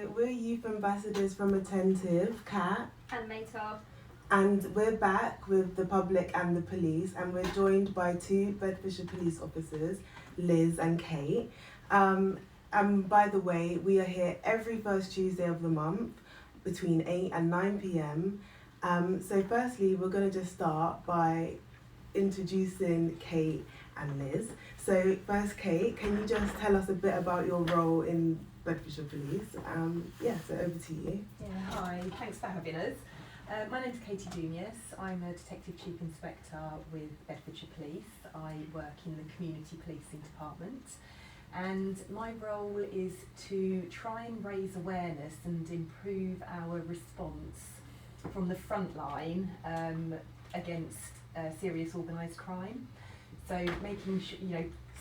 we're youth ambassadors from Attentive, Kat And Mehtaab. and we're back with the public and the police, and we're joined by two Bedfordshire police officers, Liz and Kate. And by the way, we are here every first Tuesday of the month between 8 and 9 p.m. So firstly, we're going to just start by introducing Kate and Liz. So first, Kate, can you just tell us a bit about your role in Bedfordshire Police? So over to you. Yeah, hi, thanks for having us. My name's Katie Dounias. I'm a Detective Chief Inspector with Bedfordshire Police. I work in the Community Policing Department, and my role is to try and raise awareness and improve our response from the front line against serious organised crime. So making sure,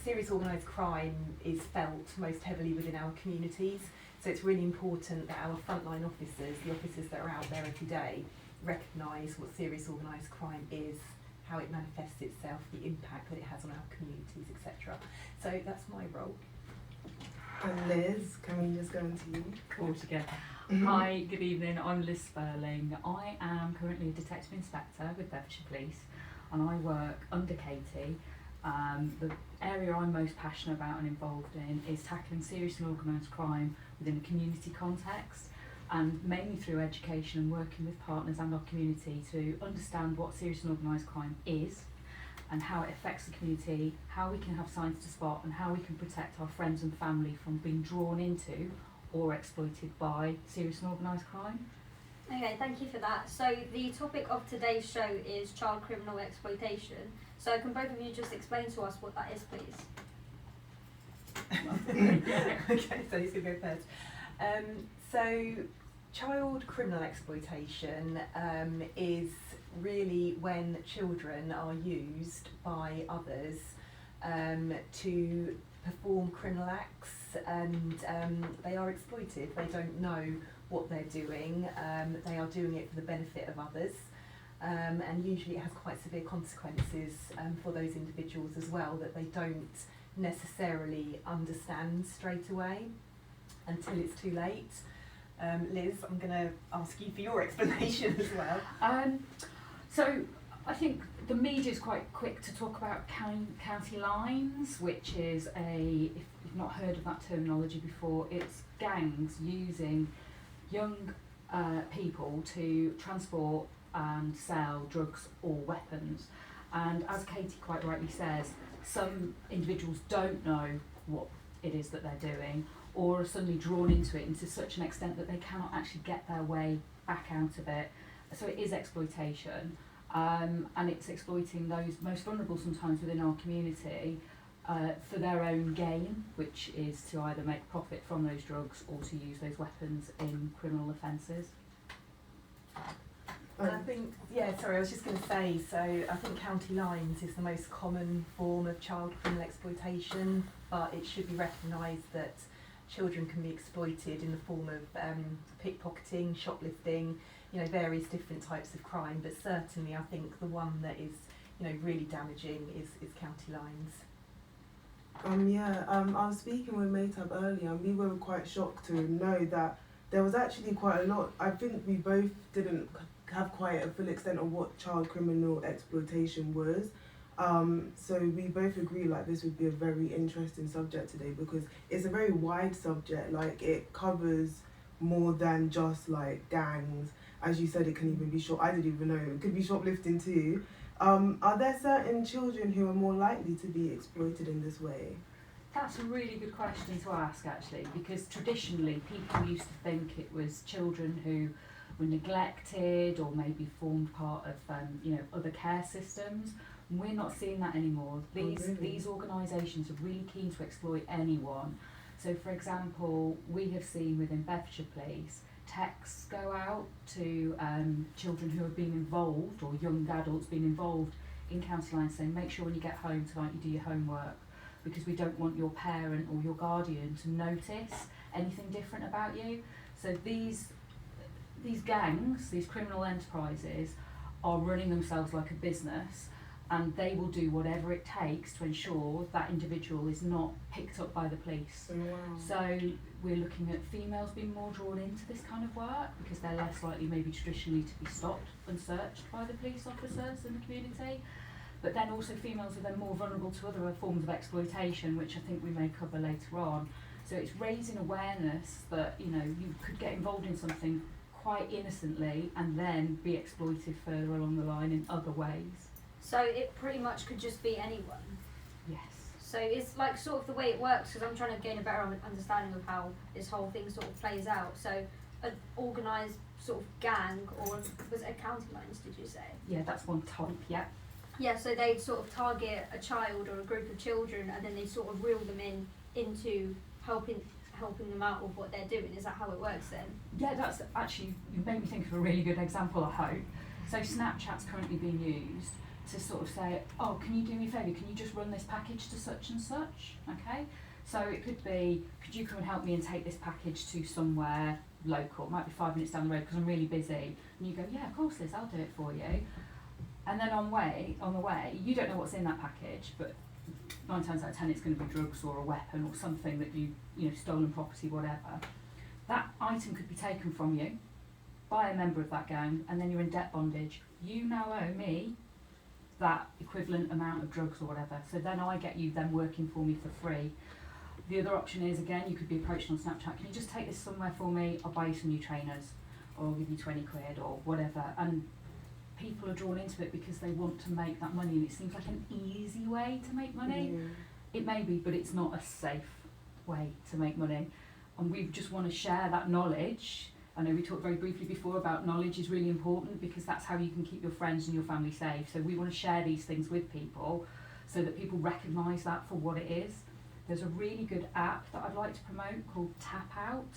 serious organised crime is felt most heavily within our communities. So it's really important that our frontline officers, the officers that are out there every day, recognise what serious organised crime is, how it manifests itself, the impact that it has on our communities, etc. So that's my role. And Liz, can we just go into you? All together. Hi, good evening. I'm Liz Spurling. I am currently a Detective Inspector with Bedfordshire Police, and I work under Katie. The area I'm most passionate about and involved in is tackling serious and organised crime within a community context, and mainly through education and working with partners and our community to understand what serious and organised crime is and how it affects the community, how we can have signs to spot, and how we can protect our friends and family from being drawn into or exploited by serious and organised crime. Okay, thank you for that. So the topic of today's show is child criminal exploitation. So can both of you just explain to us what that is, please? Okay, so he's going to go first. So child criminal exploitation is really when children are used by others to perform criminal acts, and they are exploited. They don't know what they're doing. They are doing it for the benefit of others. And usually it has quite severe consequences for those individuals as well, that they don't necessarily understand straight away until it's too late. Liz, I'm going to ask you for your explanation as well. So I think the media is quite quick to talk about county lines, which is if you've not heard of that terminology before, it's gangs using young people to transport and sell drugs or weapons. And as Katie quite rightly says, some individuals don't know what it is that they're doing, or are suddenly drawn into it to such an extent that they cannot actually get their way back out of it. So it is exploitation, and it's exploiting those most vulnerable sometimes within our community for their own gain, which is to either make profit from those drugs or to use those weapons in criminal offences. And I think, I was just going to say, so I think county lines is the most common form of child criminal exploitation, but it should be recognised that children can be exploited in the form of pickpocketing, shoplifting, various different types of crime, but certainly I think the one that is, really damaging is county lines. I was speaking with Mehtaab earlier, and we were quite shocked to know that there was actually quite a lot. I think we both didn't have quite a full extent of what child criminal exploitation was. So we both agree this would be a very interesting subject today, because it's a very wide subject. It covers more than just gangs. As you said, it can even be I didn't even know it could be shoplifting too. Are there certain children who are more likely to be exploited in this way? That's a really good question to ask, actually, because traditionally people used to think it was children who were neglected or maybe formed part of other care systems. We're not seeing that anymore. These organisations are really keen to exploit anyone. So, for example, we have seen within Bedfordshire Police texts go out to children who have been involved, or young adults being involved in county lines, saying make sure when you get home tonight you do your homework, because we don't want your parent or your guardian to notice anything different about you. So these gangs, these criminal enterprises, are running themselves like a business, and they will do whatever it takes to ensure that individual is not picked up by the police. Wow. So we're looking at females being more drawn into this kind of work because they're less likely maybe traditionally to be stopped and searched by the police officers in the community. But then also females are then more vulnerable to other forms of exploitation, which I think we may cover later on. So it's raising awareness that, you know, you could get involved in something quite innocently and then be exploited further along the line in other ways. So it pretty much could just be anyone. Yes. So it's like sort of the way it works, because I'm trying to gain a better understanding of how this whole thing sort of plays out. So an organised sort of gang, or was it county lines, did you say? Yeah, that's one type, yeah. Yeah, so they'd sort of target a child or a group of children, and then they sort of reel them into helping them out with what they're doing. Is that how it works then? Yeah, that's actually, you made me think of a really good example, I hope. So Snapchat's currently being used to sort of say, oh, can you do me a favour, can you just run this package to such and such, okay? So it could be, could you come and help me and take this package to somewhere local, it might be 5 minutes down the road because I'm really busy, and you go, yeah, of course Liz, I'll do it for you. And then on the way, you don't know what's in that package, but 9 times out of 10 it's going to be drugs or a weapon or something that you know, stolen property, whatever. That item could be taken from you by a member of that gang, and then you're in debt bondage. You now owe me that equivalent amount of drugs or whatever, so then I get you then working for me for free. The other option is, again, you could be approached on Snapchat, can you just take this somewhere for me, I'll buy you some new trainers, or I'll give you 20 quid or whatever. And people are drawn into it because they want to make that money, and it seems like an easy way to make money. It may be, but it's not a safe way to make money, and we just want to share that knowledge. I know we talked very briefly before about knowledge is really important because that's how you can keep your friends and your family safe. So we want to share these things with people so that people recognise that for what it is. There's a really good app that I'd like to promote called Tap Out,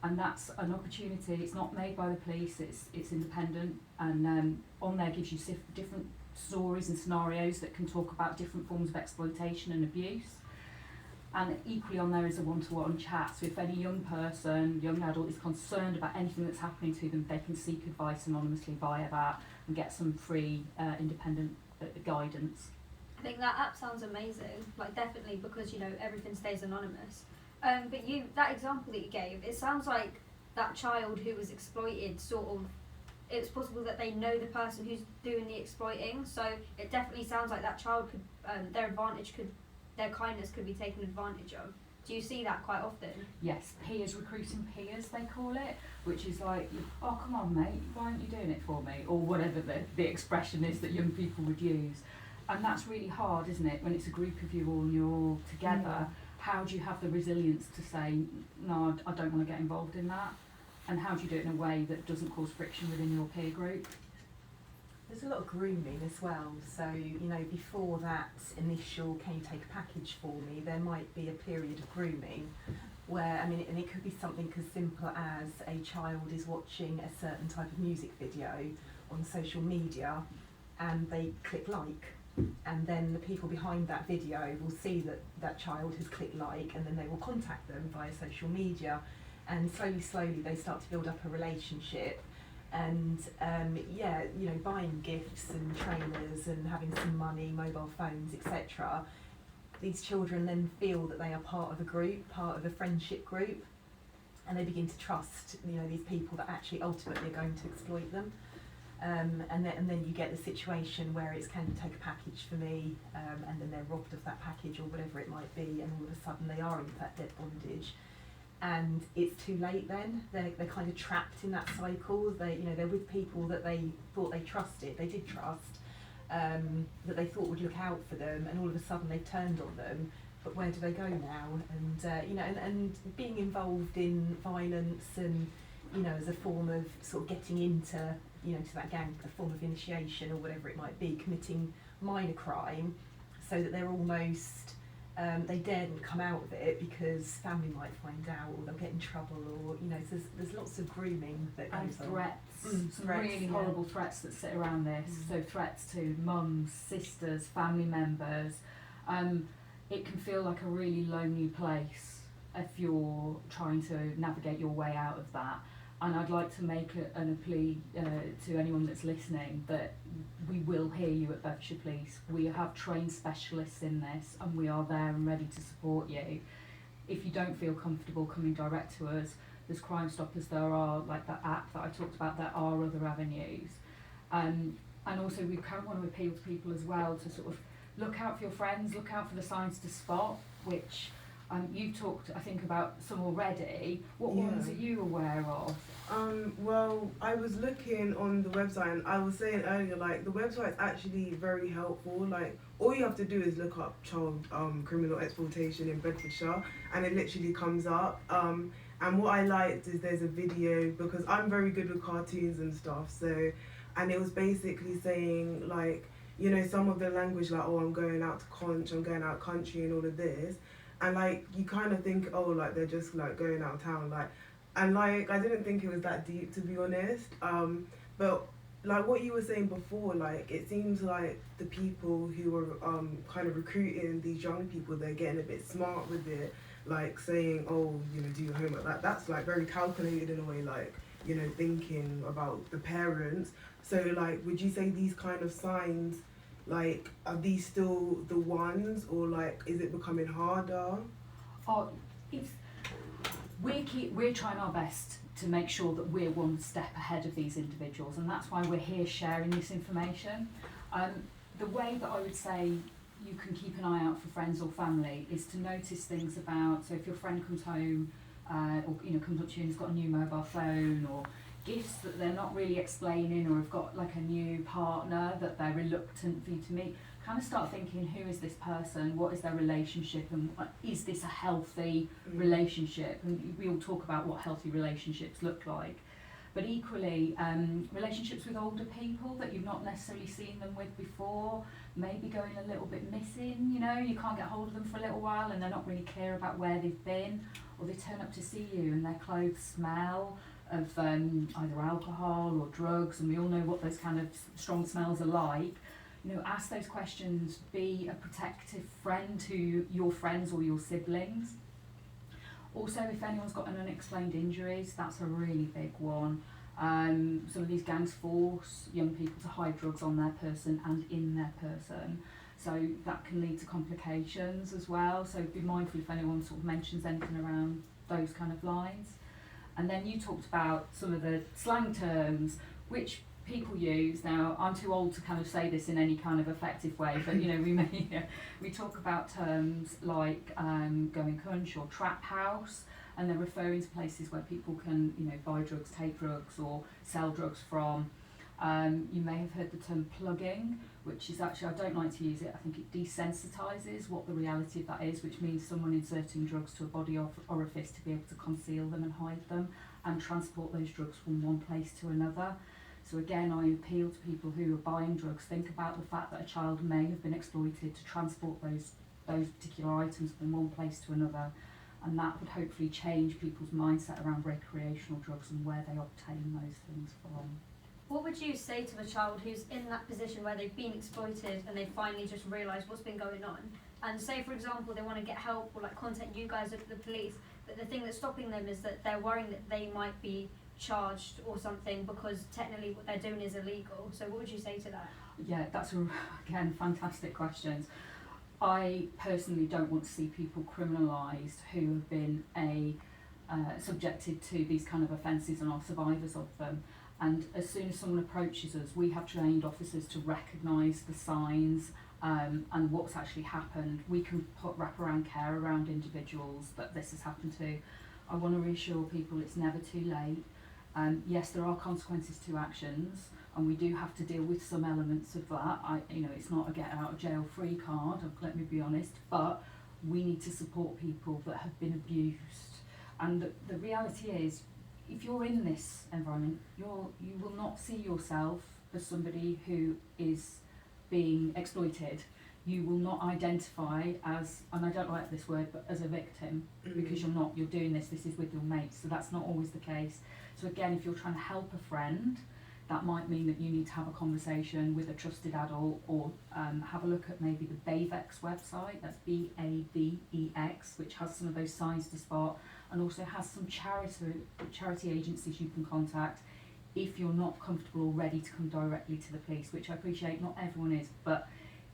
and that's an opportunity. It's not made by the police, it's independent, and on there gives you different stories and scenarios that can talk about different forms of exploitation and abuse. And equally on there is a one-to-one chat, so if any young person, young adult is concerned about anything that's happening to them, they can seek advice anonymously via that and get some free independent guidance. I think that app sounds amazing, like definitely, because you know everything stays anonymous. But that example that you gave, it sounds like that child who was exploited sort of, it's possible that they know the person who's doing the exploiting, so it definitely sounds like that child could, their kindness could be taken advantage of. Do you see that quite often? Yes, peers recruiting peers, they call it, which is like, oh, come on, mate, why aren't you doing it for me? Or whatever the expression is that young people would use. And that's really hard, isn't it, when it's a group of you all and you're all together. How do you have the resilience to say, no, I don't want to get involved in that? And how do you do it in a way that doesn't cause friction within your peer group? There's a lot of grooming as well, so you know, before that initial can you take a package for me, there might be a period of grooming where, I mean, and it could be something as simple as a child is watching a certain type of music video on social media and they click like, and then the people behind that video will see that that child has clicked like, and then they will contact them via social media, and slowly they start to build up a relationship. And you know, buying gifts and trainers and having some money, mobile phones, etc. These children then feel that they are part of a group, part of a friendship group, and they begin to trust, you know, these people that actually ultimately are going to exploit them. And then you get the situation where it's, can you take a package for me, and then they're robbed of that package or whatever it might be, and all of a sudden they are in that debt bondage. And it's too late then. They're kind of trapped in that cycle. They're with people that they thought they trusted, they did trust, that they thought would look out for them, and all of a sudden they've turned on them. But where do they go now? And and being involved in violence, and you know, as a form of sort of getting into, you know, to that gang, a form of initiation or whatever it might be, committing minor crime, so that they're almost they daren't come out of it because family might find out, or they'll get in trouble, or you know, so there's lots of grooming that goes and on. Some Threats, really horrible threats that sit around this. So threats to mums, sisters, family members. It can feel like a really lonely place if you're trying to navigate your way out of that. And I'd like to make an plea to anyone that's listening that we will hear you at Bedfordshire Police. We have trained specialists in this and we are there and ready to support you. If you don't feel comfortable coming direct to us, there's Crime Stoppers, there are, like that app that I talked about, there are other avenues. And also we kind of want to appeal to people as well to sort of look out for your friends, look out for the signs to spot, which you've talked, I think, about some already. What ones are you aware of? Well, I was looking on the website and I was saying earlier, like, the website's actually very helpful. Like, all you have to do is look up child criminal exploitation in Bedfordshire and it literally comes up. And what I liked is there's a video, because I'm very good with cartoons and stuff, so, and it was basically saying, like, you know, some of the language, like, oh, I'm going out to conch, I'm going out country and all of this. And, like, you kind of think, oh, like, they're just, like, going out of town, like, and, like, I didn't think it was that deep, to be honest. But, like, what you were saying before, like, it seems like the people who are kind of recruiting these young people, they're getting a bit smart with it, like, saying, oh, you know, do your homework. That's, like, very calculated in a way, like, you know, thinking about the parents. So, like, would you say these kind of signs, like, are these still the ones, or, like, is it becoming harder? Oh, we're trying our best to make sure that we're one step ahead of these individuals, and that's why we're here sharing this information. The way that I would say you can keep an eye out for friends or family is to notice things about, so if your friend comes home or, you know, comes up to you and has got a new mobile phone, or gifts that they're not really explaining, or have got like a new partner that they're reluctant for you to meet, kind of start thinking, who is this person, what is their relationship, and is this a healthy relationship? And we all talk about what healthy relationships look like, but equally relationships with older people that you've not necessarily seen them with before, maybe going a little bit missing, you know, you can't get hold of them for a little while and they're not really clear about where they've been, or they turn up to see you and their clothes smell of either alcohol or drugs, and we all know what those kind of strong smells are like. You know, ask those questions, be a protective friend to your friends or your siblings. Also, if anyone's got an unexplained injuries, that's a really big one. Some of these gangs force young people to hide drugs on their person and in their person, so that can lead to complications as well. So be mindful if anyone sort of mentions anything around those kind of lines. And then you talked about some of the slang terms which people use. Now, I'm too old to kind of say this in any kind of effective way, but you know, we talk about terms like going cunch or trap house, and they're referring to places where people can, you know, buy drugs, take drugs, or sell drugs from. You may have heard the term plugging, which is actually, I don't like to use it, I think it desensitizes what the reality of that is, which means someone inserting drugs to a body orifice to be able to conceal them and hide them and transport those drugs from one place to another. So again, I appeal to people who are buying drugs, think about the fact that a child may have been exploited to transport those particular items from one place to another, and that would hopefully change people's mindset around recreational drugs and where they obtain those things from. What would you say to a child who's in that position where they've been exploited and they finally just realise what's been going on, and say, for example, they want to get help or like contact you guys at the police, but the thing that's stopping them is that they're worrying that they might be charged or something because technically what they're doing is illegal. So what would you say to that? Yeah, that's again fantastic questions. I personally don't want to see people criminalised who have been subjected to these kind of offences and are survivors of them. And as soon as someone approaches us, we have trained officers to recognise the signs and what's actually happened. We can put wraparound care around individuals that this has happened to. I want to reassure people it's never too late. Yes, there are consequences to actions, and we do have to deal with some elements of that. It's not a get out of jail free card, let me be honest, but we need to support people that have been abused. And the reality is, if you're in this environment, you will not see yourself as somebody who is being exploited. You will not identify as, and I don't like this word, but as a victim, because you're doing this is with your mates, so that's not always the case. So again, if you're trying to help a friend, that might mean that you need to have a conversation with a trusted adult, or have a look at maybe the BAVEX website, that's BAVEX, which has some of those signs to spot, and also has some charity agencies you can contact if you're not comfortable or ready to come directly to the police, which I appreciate not everyone is, but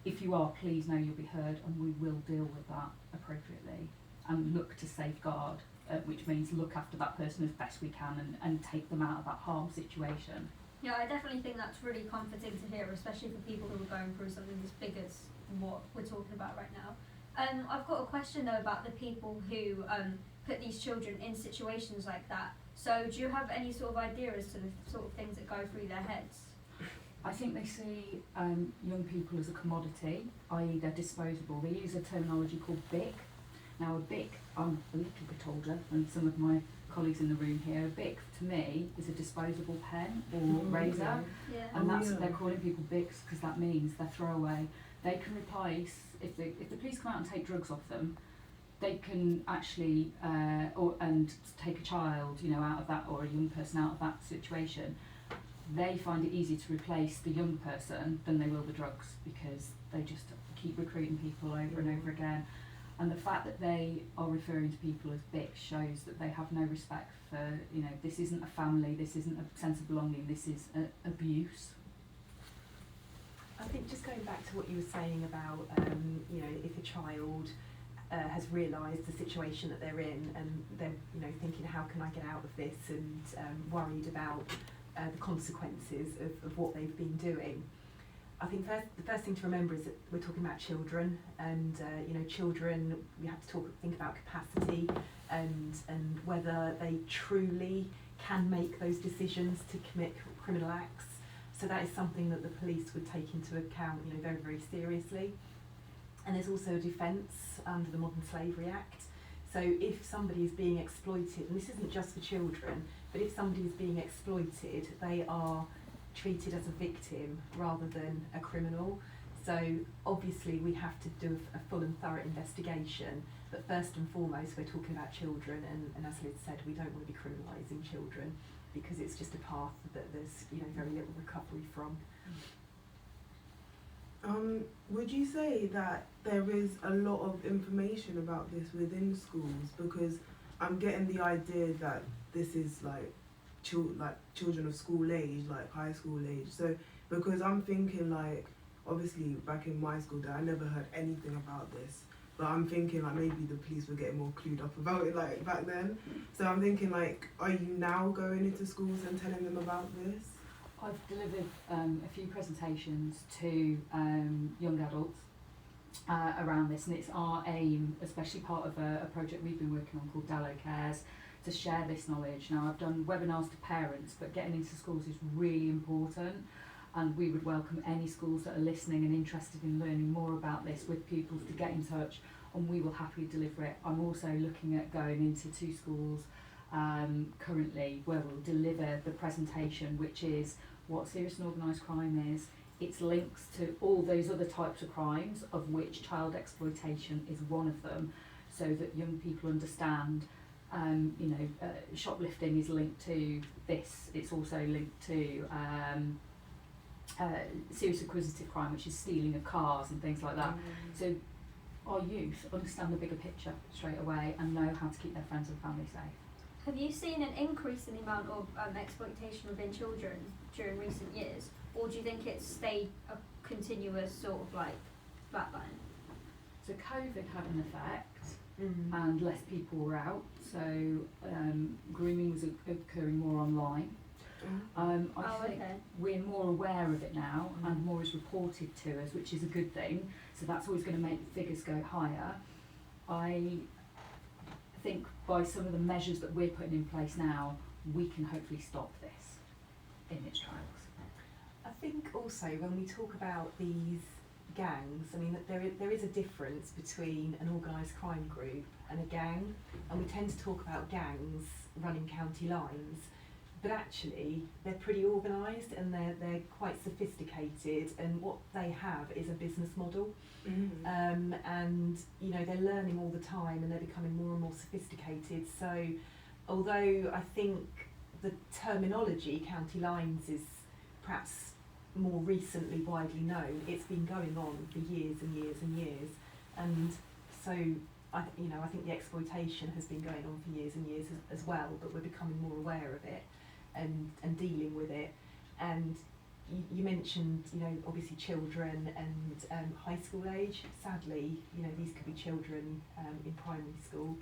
if you are, please know you'll be heard and we will deal with that appropriately and look to safeguard, which means look after that person as best we can and take them out of that harm situation. Yeah, I definitely think that's really comforting to hear, especially for people who are going through something as big as what we're talking about right now. I've got a question though about the people who put these children in situations like that. So do you have any sort of idea as to the sort of things that go through their heads? I think they see young people as a commodity, i.e. they're disposable. They use a terminology called BIC. Now a BIC, I'm a little bit older than some of my colleagues in the room here. A BIC to me is a disposable pen or razor, Yeah. and they're calling people BICs because that means they're throwaway. They can replace, if the police come out and take drugs off them, they can actually and take a child, out of that, or a young person out of that situation. They find it easier to replace the young person than they will the drugs, because they just keep recruiting people over and over again. And the fact that they are referring to people as BICs shows that they have no respect for, this isn't a family, this isn't a sense of belonging, this is abuse. I think just going back to what you were saying about, if a child has realised the situation that they're in and they're, thinking, how can I get out of this, and worried about the consequences of what they've been doing. I think the first thing to remember is that we're talking about children, and children, we have to think about capacity and whether they truly can make those decisions to commit criminal acts. So that is something that the police would take into account, very, very seriously. And there's also a defence under the Modern Slavery Act. So if somebody is being exploited, and this isn't just for children, but if somebody is being exploited, they are treated as a victim rather than a criminal. So obviously we have to do a full and thorough investigation, but first and foremost we're talking about children, and as Liz said, we don't want to be criminalising children because it's just a path that there's very little recovery from. Would you say that there is a lot of information about this within schools? Because I'm getting the idea that this is children of school age, like high school age. So because I'm thinking obviously back in my school day I never heard anything about this, but I'm thinking maybe the police were getting more clued up about it back then. So I'm thinking are you now going into schools and telling them about this? I've delivered a few presentations to young adults around this, and it's our aim, especially part of a project we've been working on called Dallo Cares, to share this knowledge. Now I've done webinars to parents, but getting into schools is really important, and we would welcome any schools that are listening and interested in learning more about this with pupils to get in touch, and we will happily deliver it. I'm also looking at going into 2 schools currently where we'll deliver the presentation, which is what serious and organised crime is, its links to all those other types of crimes, of which child exploitation is one of them, so that young people understand shoplifting is linked to this. It's also linked to serious acquisitive crime, which is stealing of cars and things like that. So our youth understand the bigger picture straight away and know how to keep their friends and family safe. Have you seen an increase in the amount of exploitation within children during recent years, or do you think it's stayed a continuous sort of flatline? So COVID had an effect, and less people were out, so grooming was occurring more online. I think we're more aware of it now, and more is reported to us, which is a good thing, so that's always going to make the figures go higher. I think by some of the measures that we're putting in place now, we can hopefully stop this in its tracks. I think also when we talk about these gangs, that there is a difference between an organised crime group and a gang, and we tend to talk about gangs running county lines, but actually they're pretty organised and they're quite sophisticated, and what they have is a business model. And they're learning all the time and they're becoming more and more sophisticated. So although I think the terminology county lines is perhaps more recently widely known, it's been going on for years and years and years, and so I think the exploitation has been going on for years and years as well, but we're becoming more aware of it and dealing with it. And you mentioned, obviously children and high school age. Sadly, these could be children in primary school.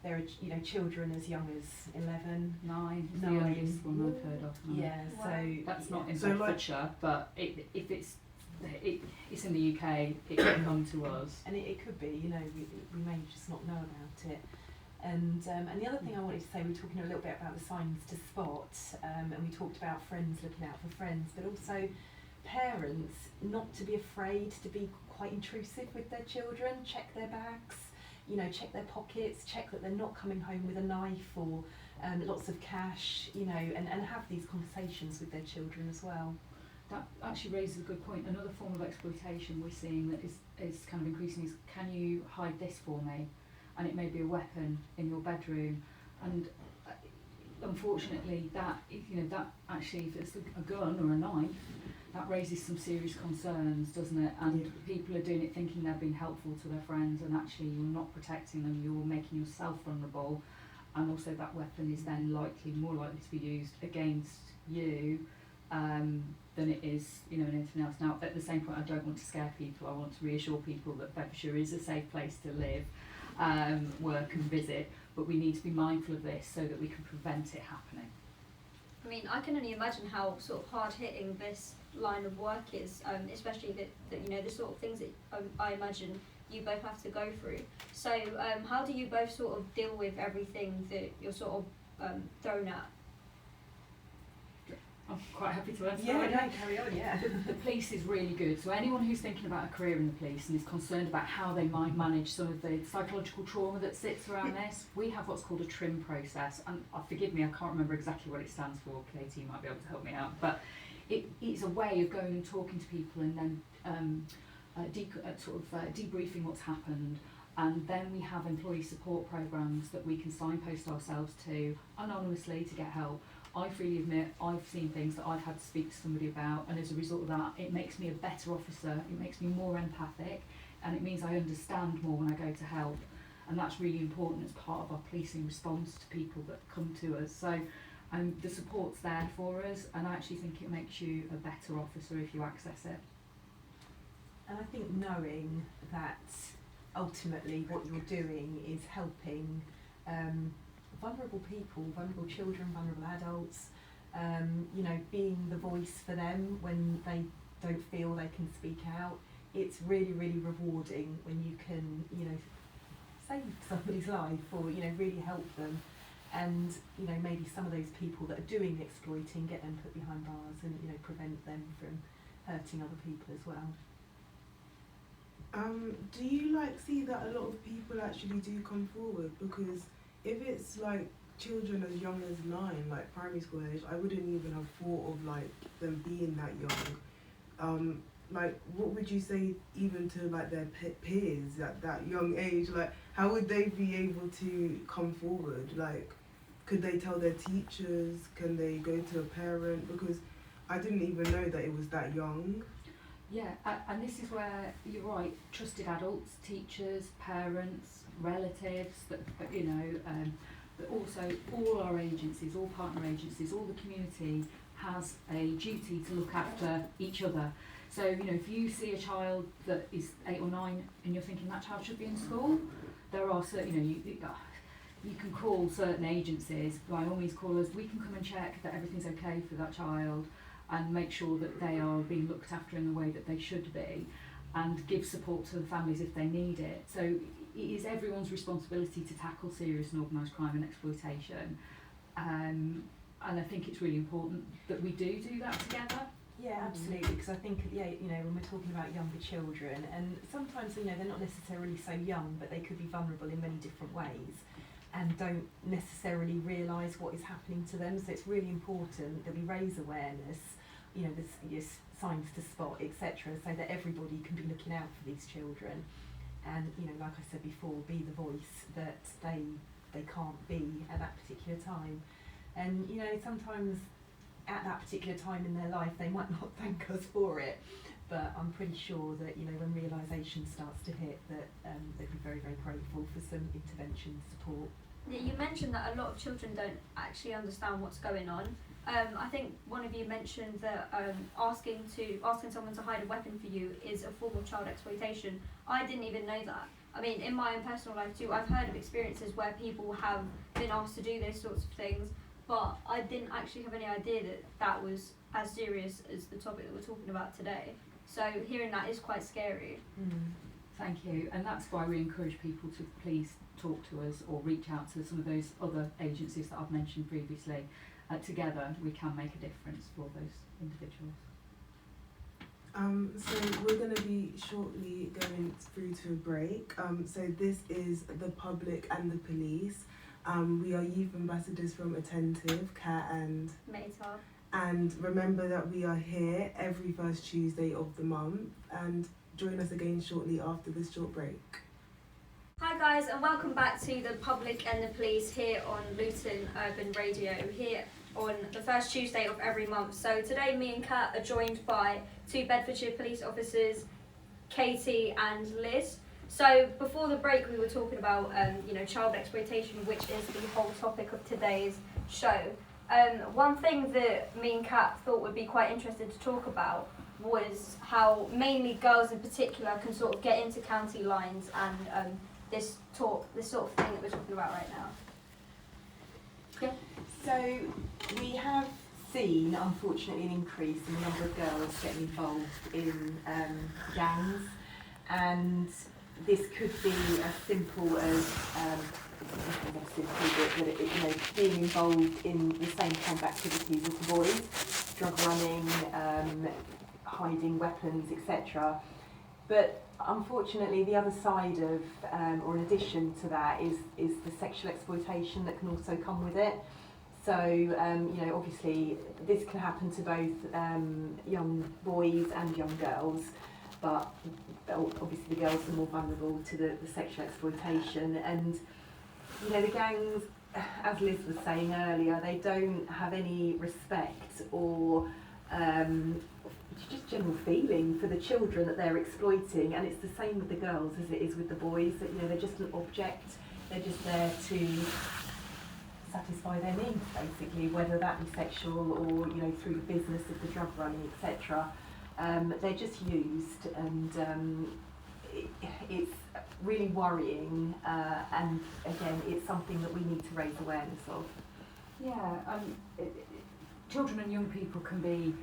There are, children as young as 11, 9 is the youngest one I've heard of. No. Yeah, Wow. so That's not in So, like- Bedfordshire, but if it's in the UK, it can come to us. and it could be, we may just not know about it. And the other thing I wanted to say, we were talking a little bit about the signs to spot, and we talked about friends looking out for friends, but also parents not to be afraid to be quite intrusive with their children. Check their bags, check their pockets, check that they're not coming home with a knife or lots of cash, and have these conversations with their children as well. That actually raises a good point. Another form of exploitation we're seeing that is kind of increasing is, can you hide this for me? And it may be a weapon in your bedroom. And unfortunately, that actually, if it's a gun or a knife, that raises some serious concerns, doesn't it? And people are doing it thinking they're being helpful to their friends, and actually you're not protecting them, you're making yourself vulnerable. And also that weapon is then more likely to be used against you than it is, anything else. Now, at the same point, I don't want to scare people. I want to reassure people that Bedfordshire is a safe place to live, work and visit, but we need to be mindful of this so that we can prevent it happening. I mean, I can only imagine how sort of hard-hitting this line of work is, especially that the sort of things that I imagine you both have to go through. So how do you both sort of deal with everything that you're sort of thrown at? I'm quite happy to answer Yeah, that. no, carry on, yeah. The police is really good. So anyone who's thinking about a career in the police and is concerned about how they might manage some of the psychological trauma that sits around this, we have what's called a TRIM process. And forgive me, I can't remember exactly what it stands for. Katie might be able to help me out. But it's a way of going and talking to people and then debriefing what's happened. And then we have employee support programs that we can signpost ourselves to anonymously to get help. I freely admit I've seen things that I've had to speak to somebody about, and as a result of that, it makes me a better officer, it makes me more empathic, and it means I understand more when I go to help. And that's really important as part of our policing response to people that come to us. So the support's there for us, and I actually think it makes you a better officer if you access it. And I think knowing that ultimately what you're doing is helping vulnerable people, vulnerable children, vulnerable adults, being the voice for them when they don't feel they can speak out. It's really, really rewarding when you can, save somebody's life or, really help them. And, maybe some of those people that are doing the exploiting, get them put behind bars and, prevent them from hurting other people as well. Do you see that a lot of people actually do come forward? Because if it's children as young as 9, primary school age, I wouldn't even have thought of them being that young. What would you say even to their peers at that young age? How would they be able to come forward? Could they tell their teachers? Can they go to a parent? Because I didn't even know that it was that young. Yeah, and this is where you're right. Trusted adults, teachers, parents, relatives, but also all our agencies, all partner agencies, all the community has a duty to look after each other. So if you see a child that is 8 or 9 and you're thinking that child should be in school, there are certain you can call certain agencies. By all means, call us. We can come and check that everything's okay for that child, and make sure that they are being looked after in the way that they should be, and give support to the families if they need it. So it is everyone's responsibility to tackle serious and organised crime and exploitation. And I think it's really important that we do that together. Yeah, absolutely, because I think, when we're talking about younger children, and sometimes, they're not necessarily so young, but they could be vulnerable in many different ways and don't necessarily realise what is happening to them. So it's really important that we raise awareness, there's signs to spot, etc., so that everybody can be looking out for these children. And, like I said before, be the voice that they can't be at that particular time. And, sometimes at that particular time in their life, they might not thank us for it, but I'm pretty sure that, you know, when realisation starts to hit, that they'd be very, very grateful for some intervention support. Yeah, you mentioned that a lot of children don't actually understand what's going on. I think one of you mentioned that asking someone to hide a weapon for you is a form of child exploitation. I didn't even know that. I mean, in my own personal life too, I've heard of experiences where people have been asked to do those sorts of things, but I didn't actually have any idea that that was as serious as the topic that we're talking about today. So hearing that is quite scary. Thank you, and that's why we encourage people to please talk to us or reach out to some of those other agencies that I've mentioned previously. Together we can make a difference for those individuals. So we're going to be shortly going through to a break. So this is the public and the police. We are youth ambassadors from Attentive, Kat and Mehtaab. And remember that we are here every first Tuesday of the month, and join us again shortly after this short break. Hi guys, and welcome back to the Public and the Police here on Luton Urban Radio, here on the first Tuesday of every month. So today me and Kat are joined by two Bedfordshire police officers, Katie and Liz. So before the break we were talking about child exploitation, which is the whole topic of today's show. One thing that me and Kat thought would be quite interesting to talk about was how mainly girls in particular can sort of get into county lines and this sort of thing that we're talking about right now. Yeah. So we have seen, unfortunately, an increase in the number of girls getting involved in gangs, and this could be as simple as being involved in the same kind of activities as the boys, drug running, hiding weapons, etc. But unfortunately, the other side of, or in addition to that, is the sexual exploitation that can also come with it. So, obviously, this can happen to both young boys and young girls, but obviously the girls are more vulnerable to the sexual exploitation. And, the gangs, as Liz was saying earlier, they don't have any respect or just general feeling for the children that they're exploiting, and it's the same with the girls as it is with the boys. That they're just an object. They're just there to satisfy their needs, basically, whether that be sexual or through the business of the drug running, etc. They're just used, and it's really worrying. And again, it's something that we need to raise awareness of. Yeah, children and young people can be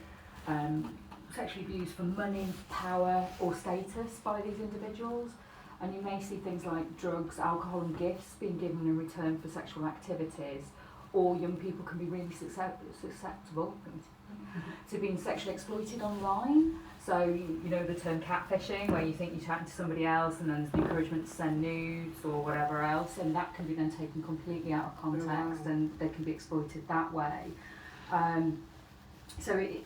sexually abused for money, power or status by these individuals, and you may see things like drugs, alcohol and gifts being given in return for sexual activities, or young people can be really susceptible to being sexually exploited online. So the term catfishing, where you think you're chatting to somebody else and then there's the encouragement to send nudes or whatever else, and that can be then taken completely out of context and they can be exploited that way. So it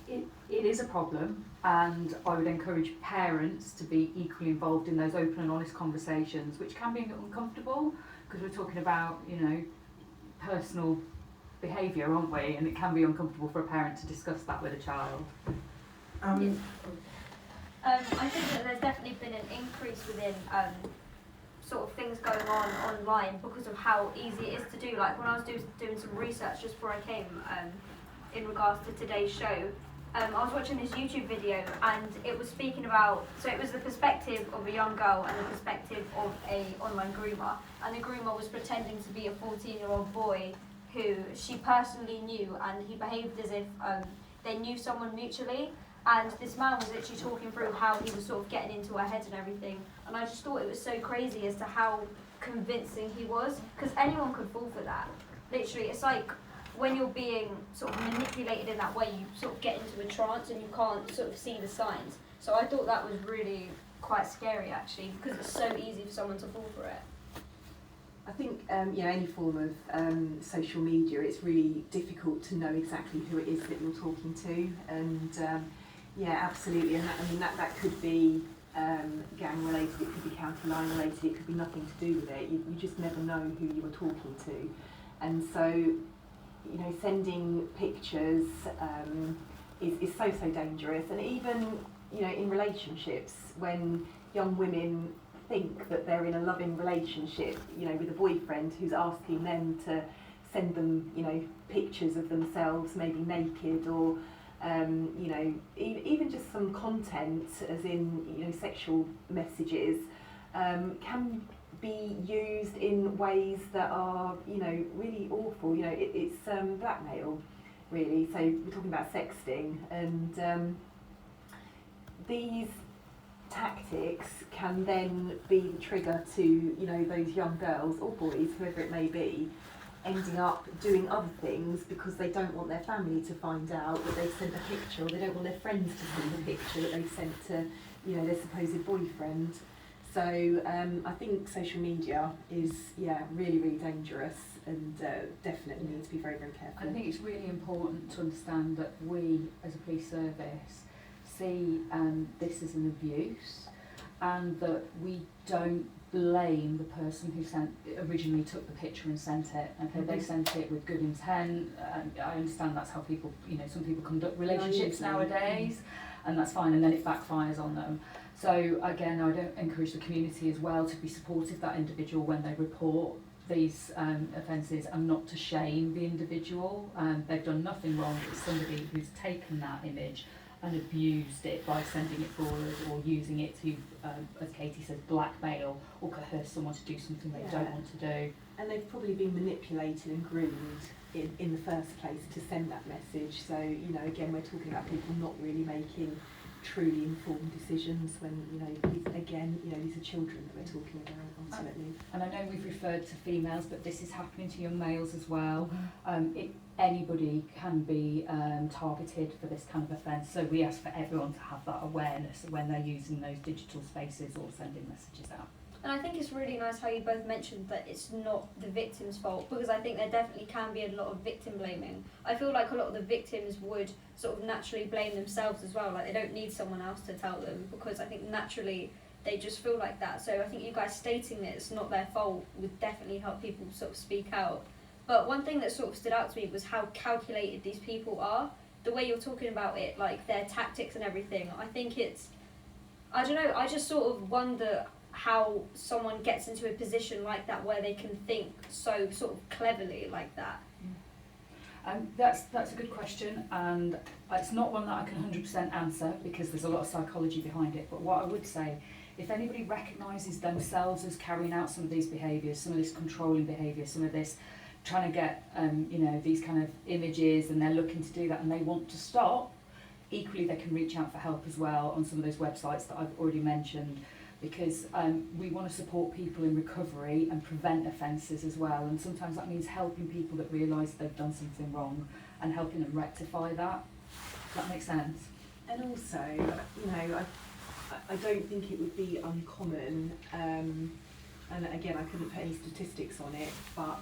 is a problem, and I would encourage parents to be equally involved in those open and honest conversations, which can be uncomfortable because we're talking about, personal behaviour, aren't we? And it can be uncomfortable for a parent to discuss that with a child. I think that there's definitely been an increase within sort of things going on online because of how easy it is to do. Like when I was doing some research just before I came, in regards to today's show, I was watching this YouTube video and it was speaking about, so it was the perspective of a young girl and the perspective of a online groomer, and the groomer was pretending to be a 14-year-old boy who she personally knew, and he behaved as if they knew someone mutually, and this man was literally talking through how he was sort of getting into her head and everything, and I just thought it was so crazy as to how convincing he was, because anyone could fall for that. Literally, it's like when you're being sort of manipulated in that way, you sort of get into a trance and you can't sort of see the signs. So I thought that was really quite scary actually, because it's so easy for someone to fall for it. I think any form of social media, it's really difficult to know exactly who it is that you're talking to, and absolutely, and that could be gang related, it could be county line related, it could be nothing to do with it. You just never know who you are talking to, and so sending pictures is so dangerous, and even you know, in relationships, when young women think that they're in a loving relationship, you know, with a boyfriend who's asking them to send them, you know, pictures of themselves, maybe naked, or you know, even just some content, as in, you know, sexual messages, can be used in ways that are, you know, really awful. You know, it's blackmail, really. So we're talking about sexting, and these tactics can then be the trigger to, you know, those young girls or boys, whoever it may be, ending up doing other things because they don't want their family to find out that they've sent a picture, or they don't want their friends to see the picture that they've sent to, you know, their supposed boyfriend. So I think social media is, yeah, really, really dangerous, and definitely need to be very, very careful. I think it's really important to understand that we, as a police service, see this as an abuse, and that we don't blame the person who originally took the picture and sent it. Okay, they sent it with good intent, and I understand that's how people, you know, some people conduct relationships nowadays, and that's fine, and then it backfires on them. So again, I don't encourage the community as well to be supportive of that individual when they report these offences, and not to shame the individual. They've done nothing wrong. It's somebody who's taken that image and abused it by sending it forward, or using it to, as Katie says, blackmail or coerce someone to do something they don't want to do. And they've probably been manipulated and groomed in the first place to send that message. So, you know, again, we're talking about people not really making truly informed decisions when, you know, again, you know, these are children that we're talking about ultimately. And I know we've referred to females, but this is happening to young males as well. Anybody can be targeted for this kind of offence, so we ask for everyone to have that awareness when they're using those digital spaces or sending messages out. And I think it's really nice how you both mentioned that it's not the victim's fault, because I think there definitely can be a lot of victim blaming. I feel like a lot of the victims would sort of naturally blame themselves as well, like they don't need someone else to tell them, because I think naturally they just feel like that. So I think you guys stating that it's not their fault would definitely help people sort of speak out. But one thing that sort of stood out to me was how calculated these people are. The way you're talking about it, like their tactics and everything, I think it's, I don't know, I just sort of wonder how someone gets into a position like that where they can think so sort of cleverly like that. That's a good question, and it's not one that I can 100% answer because there's a lot of psychology behind it. But what I would say, if anybody recognises themselves as carrying out some of these behaviours, some of this controlling behaviour, some of this trying to get you know, these kind of images, and they're looking to do that and they want to stop, equally they can reach out for help as well on some of those websites that I've already mentioned, because we want to support people in recovery and prevent offences as well, and sometimes that means helping people that realise they've done something wrong and helping them rectify that. Does that make sense? And also, you know, I don't think it would be uncommon, and again, I couldn't put any statistics on it, but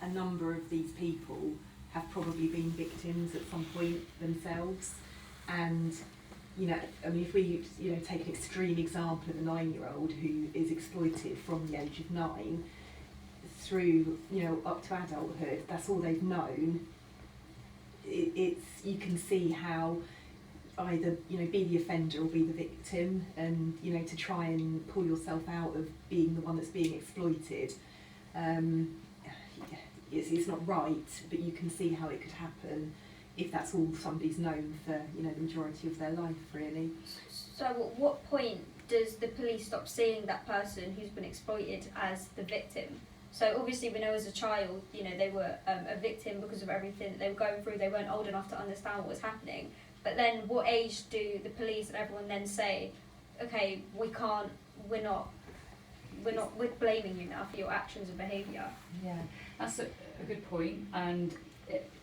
a number of these people have probably been victims at some point themselves. And, you know, I mean, if we, you know, take an extreme example of a 9-year-old who is exploited from the age of 9 through, you know, up to adulthood, that's all they've known. It's, you can see how either, you know, be the offender or be the victim, and, you know, to try and pull yourself out of being the one that's being exploited. It's not right, but you can see how it could happen if that's all somebody's known for, you know, the majority of their life, really. So at what point does the police stop seeing that person who's been exploited as the victim? So obviously we know as a child, you know, they were a victim because of everything that they were going through. They weren't old enough to understand what was happening. But then what age do the police and everyone then say, okay, we're blaming you now for your actions and behaviour? Yeah, that's a good point, and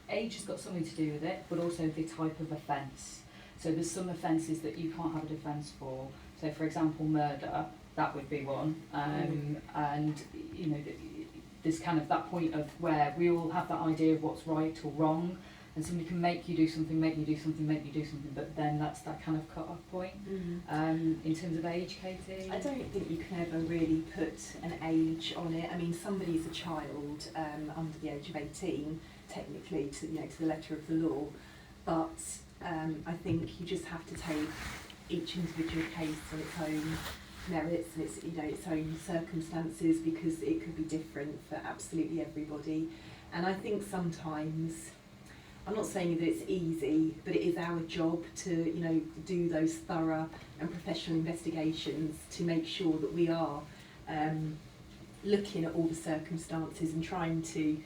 age has got something to do with it, but also the type of offence. So there's some offences that you can't have a defence for. So for example, murder, that would be one. And you know, there's kind of that point of where we all have that idea of what's right or wrong, and somebody can make you do something, but then that's that kind of cut-off point. In terms of age, Katie? I don't think you can ever really put an age on it. I mean, somebody's a child under the age of 18, technically, to, you know, to the letter of the law, but I think you just have to take each individual case on its own merits and its, you know, its own circumstances, because it could be different for absolutely everybody. And I think sometimes, I'm not saying that it's easy, but it is our job to, you know, do those thorough and professional investigations to make sure that we are looking at all the circumstances and trying to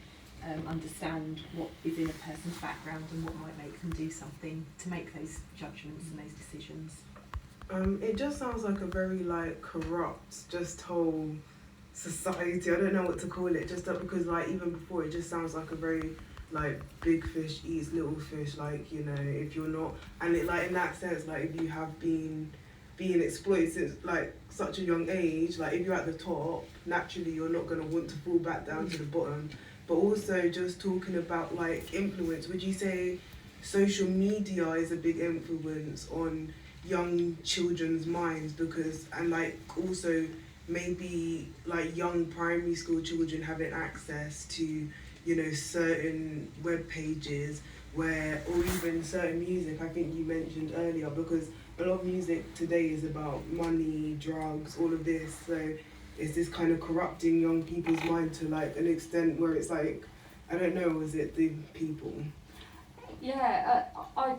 understand what is in a person's background and what might make them do something, to make those judgments and those decisions. It just sounds like a very like corrupt, just whole society. I don't know what to call it. Just because like even before, it just sounds like a very like big fish eats little fish. Like, you know, if you're not, and it like in that sense, like if you have been being exploited since like such a young age, like if you're at the top, naturally you're not gonna want to fall back down to the bottom. But also just talking about like influence, would you say social media is a big influence on young children's minds? Because, and like also maybe like young primary school children having access to, you know, certain web pages where, or even certain music, I think you mentioned earlier, because a lot of music today is about money, drugs, all of this. So it's this kind of corrupting young people's mind to like an extent where it's like, I don't know, is it the people? Yeah, I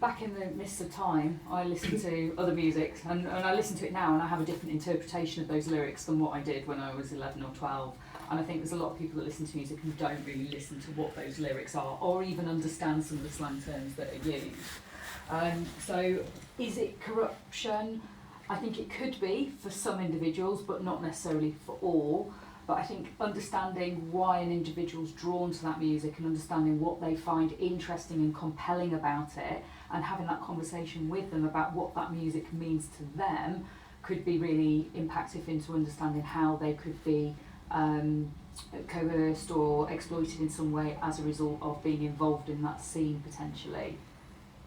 back in the midst of time, I listened to other music, and I listen to it now, and I have a different interpretation of those lyrics than what I did when I was 11 or 12. And I think there's a lot of people that listen to music and don't really listen to what those lyrics are, or even understand some of the slang terms that are used. So is it corruption? I think it could be for some individuals, but not necessarily for all. But I think understanding why an individual's drawn to that music and understanding what they find interesting and compelling about it, and having that conversation with them about what that music means to them, could be really impactful into understanding how they could be coerced or exploited in some way as a result of being involved in that scene potentially.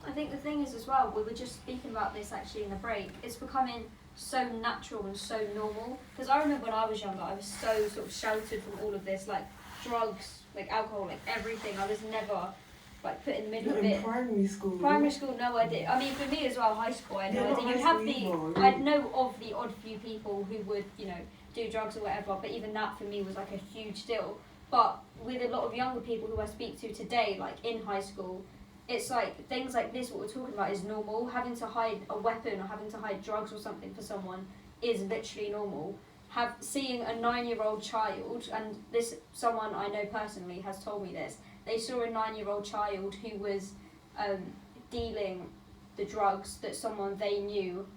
I think the thing is as well, we were just speaking about this actually in the break, it's becoming so natural and so normal. Because I remember when I was younger, I was so sort of sheltered from all of this, like drugs, like alcohol, like everything. I was never like put in the middle of it. Primary school. Primary school, no idea. I mean, for me as well, high school, I had no idea. I'd know of the odd few people who would, you know, do drugs or whatever, but even that for me was like a huge deal. But with a lot of younger people who I speak to today, like in high school, it's like things like this, what we're talking about, is normal. Having to hide a weapon or having to hide drugs or something for someone is literally normal. Seeing a 9-year-old child, and this, someone I know personally has told me this, they saw a 9-year-old child who was dealing the drugs that someone they knew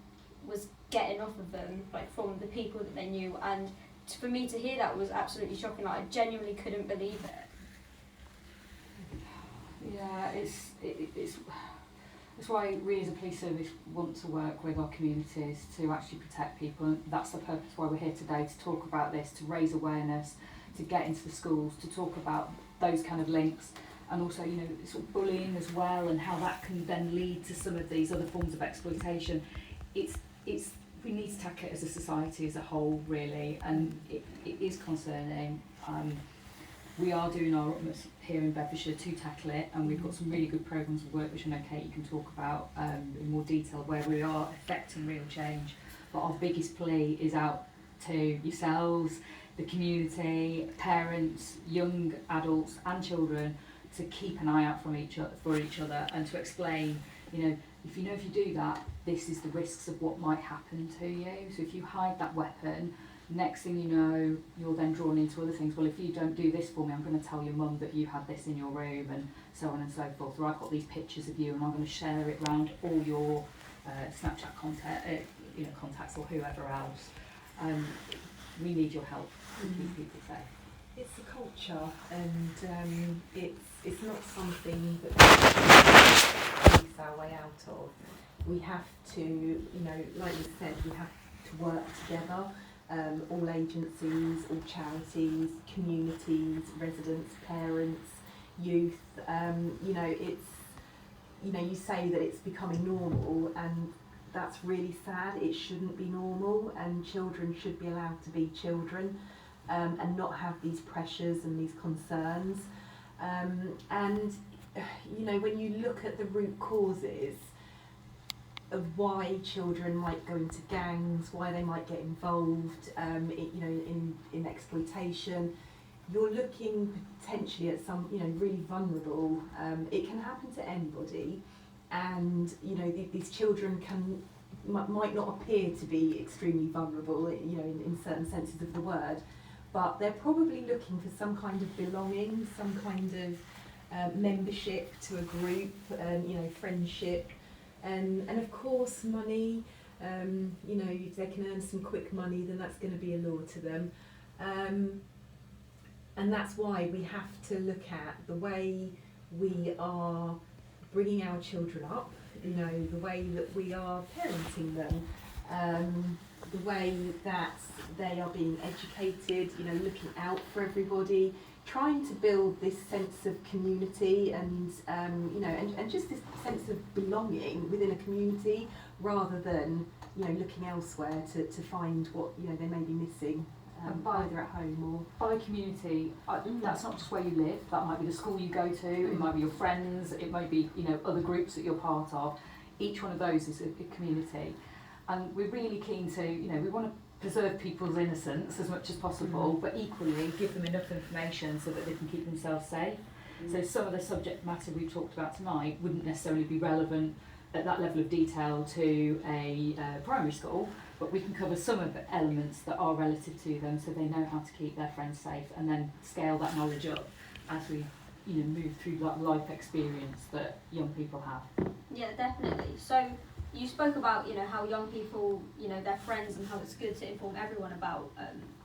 was getting off of them, like from the people that they knew. And for me to hear that was absolutely shocking. Like I genuinely couldn't believe it. Yeah, it's why we as a police service want to work with our communities to actually protect people, and that's the purpose why we're here today, to talk about this, to raise awareness, to get into the schools, to talk about those kind of links, and also, you know, sort of bullying as well, and how that can then lead to some of these other forms of exploitation. It's we need to tackle it as a society as a whole, really, and it is concerning. We are doing our utmost here in Bedfordshire to tackle it, and we've got some really good programmes of work which I know Kate you can talk about in more detail, where we are effecting real change. But our biggest plea is out to yourselves, the community, parents, young adults and children, to keep an eye out for each other, and to explain, you know, if you do that, this is the risks of what might happen to you. So if you hide that weapon, next thing you know, you're then drawn into other things. Well, if you don't do this for me, I'm going to tell your mum that you had this in your room, and so on and so forth. Or I've got these pictures of you, and I'm going to share it around all your Snapchat contacts or whoever else. We need your help to keep people safe. It's a culture, and it's not something that we can piece our way out of. We have to, you know, like you said, we have to work together. All agencies, all charities, communities, residents, parents, youth. You know, it's, you know, you say that it's becoming normal, and that's really sad. It shouldn't be normal, and children should be allowed to be children, and not have these pressures and these concerns. And you know, when you look at the root causes, of why children might go into gangs, why they might get involved, in exploitation. You're looking potentially at some, really vulnerable. It can happen to anybody, and these children might not appear to be extremely vulnerable, in certain senses of the word, but they're probably looking for some kind of belonging, some kind of membership to a group, friendship, and of course money. If they can earn some quick money, then that's going to be a lure to them. And that's why we have to look at the way we are bringing our children up, the way that we are parenting them, the way that they are being educated, looking out for everybody, trying to build this sense of community and just this sense of belonging within a community, rather than looking elsewhere to find what they may be missing. Either at home or by community, that's not just where you live. That might be the school you go to. It might be your friends. It might be other groups that you're part of. Each one of those is a community, and we're really keen to we want to preserve people's innocence as much as possible, but equally give them enough information so that they can keep themselves safe. So some of the subject matter we've talked about tonight wouldn't necessarily be relevant at that level of detail to a primary school, but we can cover some of the elements that are relative to them, so they know how to keep their friends safe, and then scale that knowledge up as we move through that life experience that young people have. Yeah, definitely. So you spoke about how young people, their friends, and how it's good to inform everyone about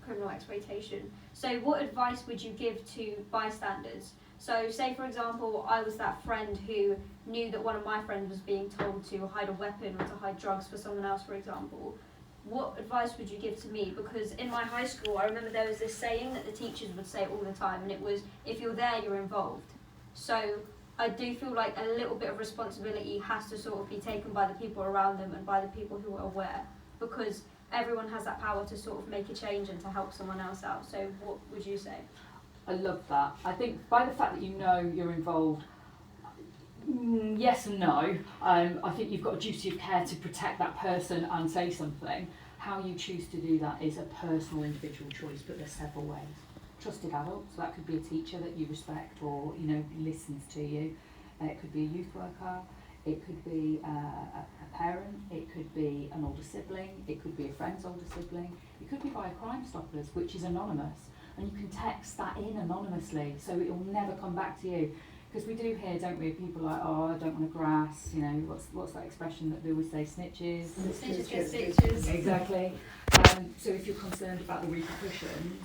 criminal exploitation. So what advice would you give to bystanders? So say, for example, I was that friend who knew that one of my friends was being told to hide a weapon or to hide drugs for someone else, for example. What advice would you give to me? Because in my high school, I remember there was this saying that the teachers would say all the time, and it was, if you're there, you're involved. So I do feel like a little bit of responsibility has to sort of be taken by the people around them and by the people who are aware, because everyone has that power to sort of make a change and to help someone else out. So what would you say? I love that. I think by the fact that you're involved, yes and no. I think you've got a duty of care to protect that person and say something. How you choose to do that is a personal, individual choice, but there's several ways. Trusted adults, so that could be a teacher that you respect or listens to you. It could be a youth worker. It could be a parent. It could be an older sibling. It could be a friend's older sibling. It could be via Crime Stoppers, which is anonymous. And you can text that in anonymously, so it will never come back to you. Because we do hear, don't we, people like, oh, I don't want to grass, what's that expression that they always say, snitches? Snitches get stitches. Exactly. So if you're concerned about the repercussions,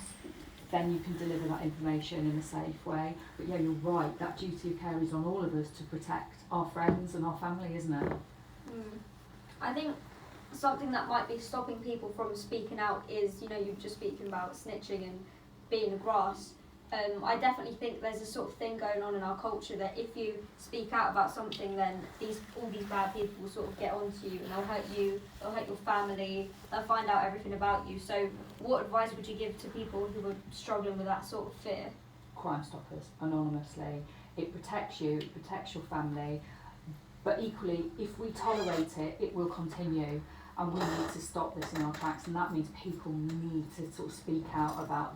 then you can deliver that information in a safe way. But yeah, you're right, that duty of care is on all of us to protect our friends and our family, isn't it? I think something that might be stopping people from speaking out is, you're just speaking about snitching and being a grass. I definitely think there's a sort of thing going on in our culture that if you speak out about something, then all these bad people will sort of get onto you, and they'll hurt you, they'll hurt your family, they'll find out everything about you. So what advice would you give to people who are struggling with that sort of fear? Crime Stoppers, anonymously. It protects you, it protects your family, but equally, if we tolerate it, it will continue, and we need to stop this in our tracks, and that means people need to sort of speak out about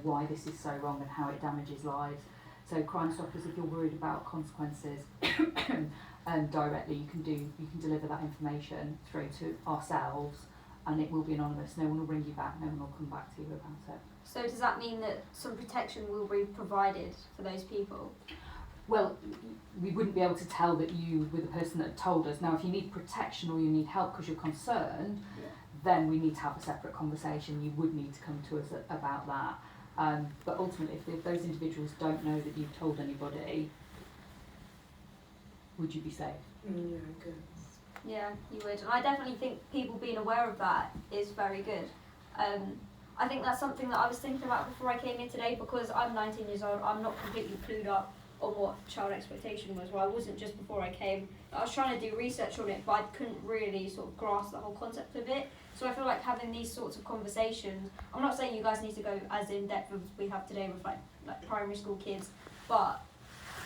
why this is so wrong and how it damages lives. So Crime Stoppers, if you're worried about consequences, directly you can deliver that information through to ourselves, and it will be anonymous. No one will ring you back, no one will come back to you about it. So does that mean that some protection will be provided for those people? Well, we wouldn't be able to tell that you were the person that told us. Now, if you need protection or you need help because you're concerned, then we need to have a separate conversation. You would need to come to us about that. But ultimately, if those individuals don't know that you've told anybody, would you be safe? Yeah, good. Yeah, you would. And I definitely think people being aware of that is very good. I think that's something that I was thinking about before I came here today, because I'm 19 years old. I'm not completely clued up on what child exploitation was. Well, I wasn't just before I came. I was trying to do research on it, but I couldn't really sort of grasp the whole concept of it. So I feel like having these sorts of conversations, I'm not saying you guys need to go as in depth as we have today with like primary school kids, but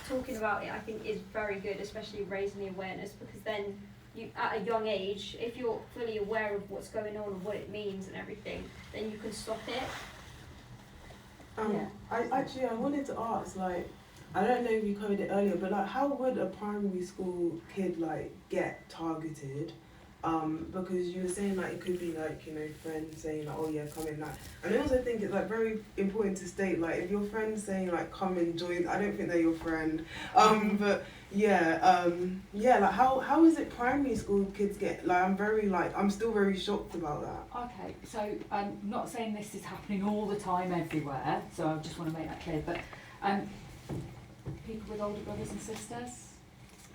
talking about it I think is very good, especially raising the awareness, because then you at a young age, if you're fully aware of what's going on and what it means and everything, then you can stop it. Yeah. I wanted to ask, like, I don't know if you covered it earlier, but like, how would a primary school kid like get targeted? Because you were saying like it could be like, you know, friends saying like, oh yeah, come in, like, and I also think it's like very important to state like if your friend's saying like come and join, I don't think they're your friend. But yeah, like how is it primary school kids get, like I'm still very shocked about that. Okay, so I'm not saying this is happening all the time everywhere, so I just want to make that clear, but people with older brothers and sisters.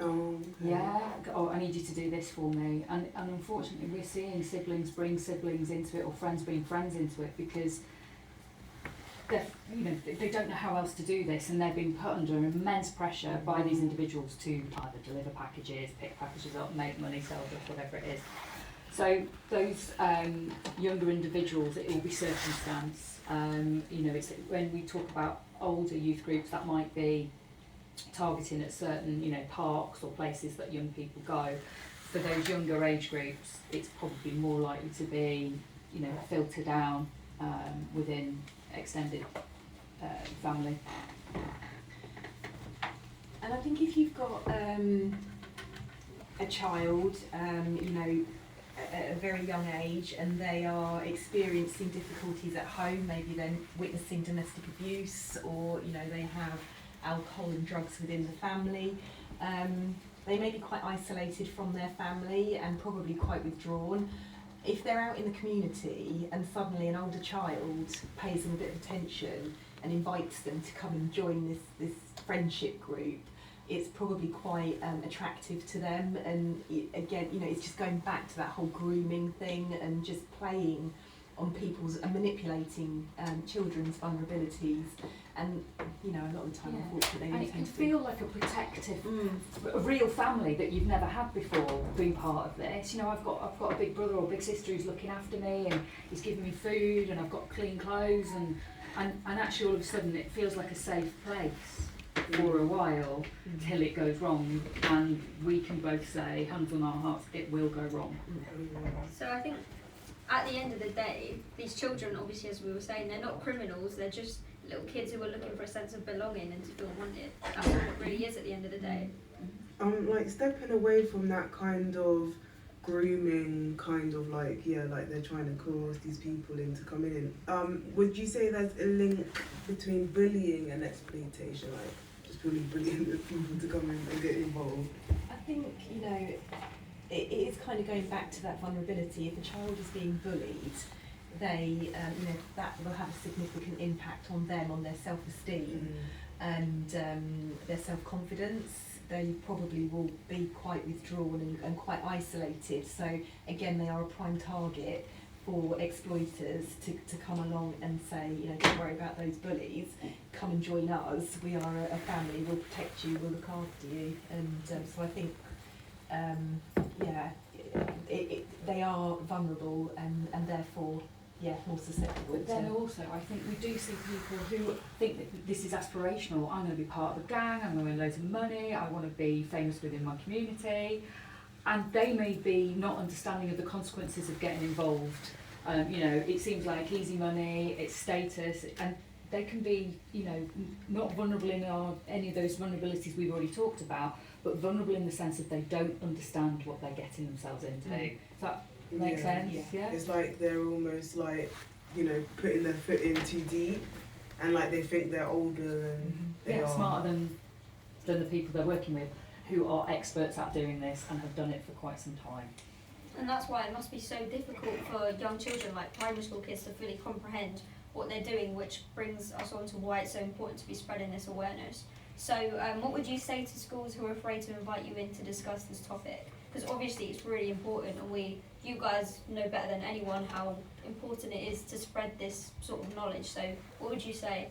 Okay. Yeah, I need you to do this for me. And unfortunately we're seeing siblings bring siblings into it, or friends bring friends into it, because they don't know how else to do this, and they're being put under immense pressure by these individuals to either deliver packages, pick packages up, make money, sell stuff, whatever it is. So those younger individuals, it will be circumstance. It's when we talk about older youth groups, that might be targeting at certain, parks or places that young people go. For those younger age groups, it's probably more likely to be, filter down within extended family. And I think if you've got a child, at a very young age, and they are experiencing difficulties at home, maybe they're witnessing domestic abuse, or they have alcohol and drugs within the family. They may be quite isolated from their family and probably quite withdrawn. If they're out in the community and suddenly an older child pays them a bit of attention and invites them to come and join this friendship group, it's probably quite attractive to them. And again, it's just going back to that whole grooming thing and just playing on people's and manipulating children's vulnerabilities. And a lot of the time, unfortunately, and it can feel like a protective, a real family that you've never had before being part of this. I've got a big brother or big sister who's looking after me, and he's giving me food, and I've got clean clothes, and actually all of a sudden it feels like a safe place for a while till it goes wrong, and we can both say, hands on our hearts, it will go wrong. So I think at the end of the day, these children, obviously, as we were saying, they're not criminals, they're just little kids who are looking for a sense of belonging and to feel wanted. That's what it really is at the end of the day. Like stepping away from that kind of grooming, kind of like they're trying to coerce these people into coming in. Would you say there's a link between bullying and exploitation, like just purely bullying the people to come in and get involved? I think it is kind of going back to that vulnerability. If a child is being bullied, they that will have a significant impact on them, on their self-esteem and their self-confidence. They probably will be quite withdrawn and quite isolated. So again, they are a prime target for exploiters to come along and say, don't worry about those bullies, come and join us, we are a family, we'll protect you, we'll look after you. And so I think they are vulnerable and therefore more susceptible. But then also, I think we do see people who think that this is aspirational. I'm going to be part of a gang, I'm going to win loads of money, I want to be famous within my community, and they may be not understanding of the consequences of getting involved. It seems like easy money, it's status, and they can be, not vulnerable in any of those vulnerabilities we've already talked about, but vulnerable in the sense that they don't understand what they're getting themselves into. Does that make sense? Yeah. It's like they're almost like, putting their foot in too deep, and like they think they're older and they are smarter than the people they're working with, who are experts at doing this and have done it for quite some time. And that's why it must be so difficult for young children, like primary school kids, to fully comprehend what they're doing, which brings us on to why it's so important to be spreading this awareness. So what would you say to schools who are afraid to invite you in to discuss this topic? Because obviously it's really important, and you guys know better than anyone how important it is to spread this sort of knowledge. So what would you say?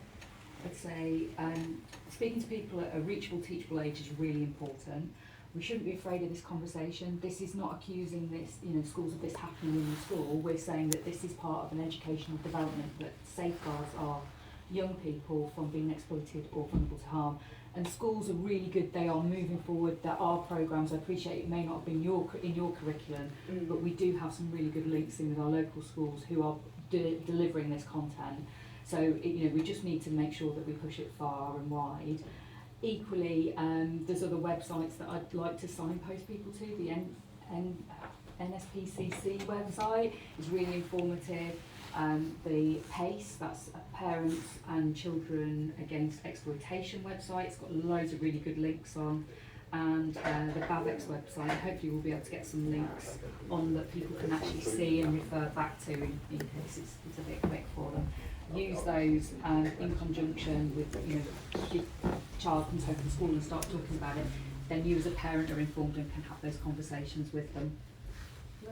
I'd say speaking to people at a reachable, teachable age is really important. We shouldn't be afraid of this conversation. This is not accusing schools of this happening in the school. We're saying that this is part of an educational development that safeguards our young people from being exploited or vulnerable to harm. And schools are really good. They are moving forward. There are programmes. I appreciate it may not have been in your curriculum, but we do have some really good links in with our local schools who are delivering this content. So we just need to make sure that we push it far and wide. Equally, there's other websites that I'd like to signpost people to. The NSPCC website is really informative. The PACE, that's Parents and Children Against Exploitation website, it's got loads of really good links on, and the BAVEX website, hopefully we'll be able to get some links on that people can actually see and refer back to in case it's a bit quick for them. Use those in conjunction with, if your child comes home from school and starts talking about it, then you as a parent are informed and can have those conversations with them.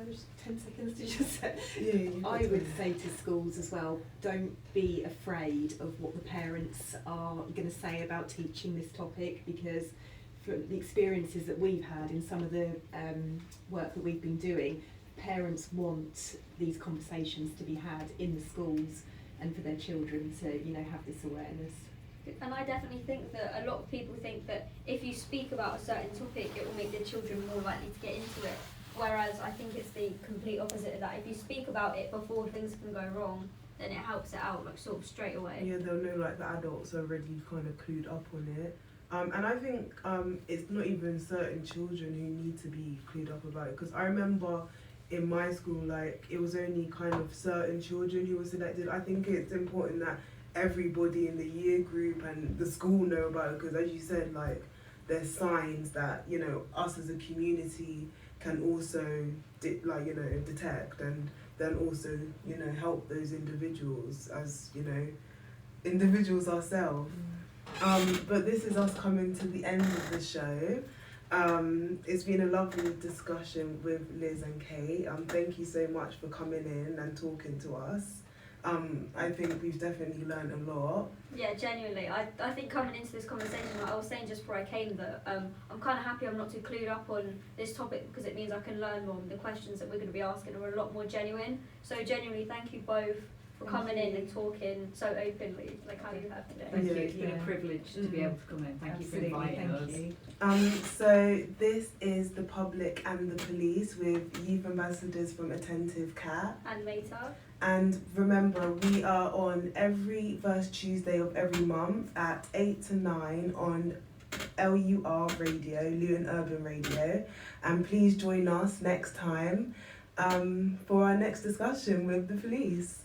Just 10 seconds to just say. Yeah, I would say to schools as well, don't be afraid of what the parents are going to say about teaching this topic, because from the experiences that we've had in some of the work that we've been doing, parents want these conversations to be had in the schools and for their children to have this awareness. And I definitely think that a lot of people think that if you speak about a certain topic, it will make the children more likely to get into it. Whereas I think it's the complete opposite of that. If you speak about it before things can go wrong, then it helps it out sort of straight away. Yeah, they'll know the adults are already kind of clued up on it. And I think it's not even certain children who need to be clued up about it. Because I remember in my school, it was only kind of certain children who were selected. I think it's important that everybody in the year group and the school know about it, because as you said, there's signs that, us as a community can also detect, and then also help those individuals as individuals ourselves. But this is us coming to the end of the show. It's been a lovely discussion with Liz and Kate. Thank you so much for coming in and talking to us. I think we've definitely learned a lot. Yeah, genuinely. I think coming into this conversation, I was saying just before I came that I'm kind of happy I'm not too clued up on this topic, because it means I can learn more. The questions that we're going to be asking are a lot more genuine. So genuinely, thank you both for coming in and talking so openly, like how you have today. Thank you. It's been a privilege to be able to come in. Thank you for inviting us. So this is The Public and the Police with Youth Ambassadors from Attentive Kat And Mehtaab. And remember, we are on every first Tuesday of every month at 8 to 9 on LUR Radio, Luton Urban Radio. And please join us next time for our next discussion with the police.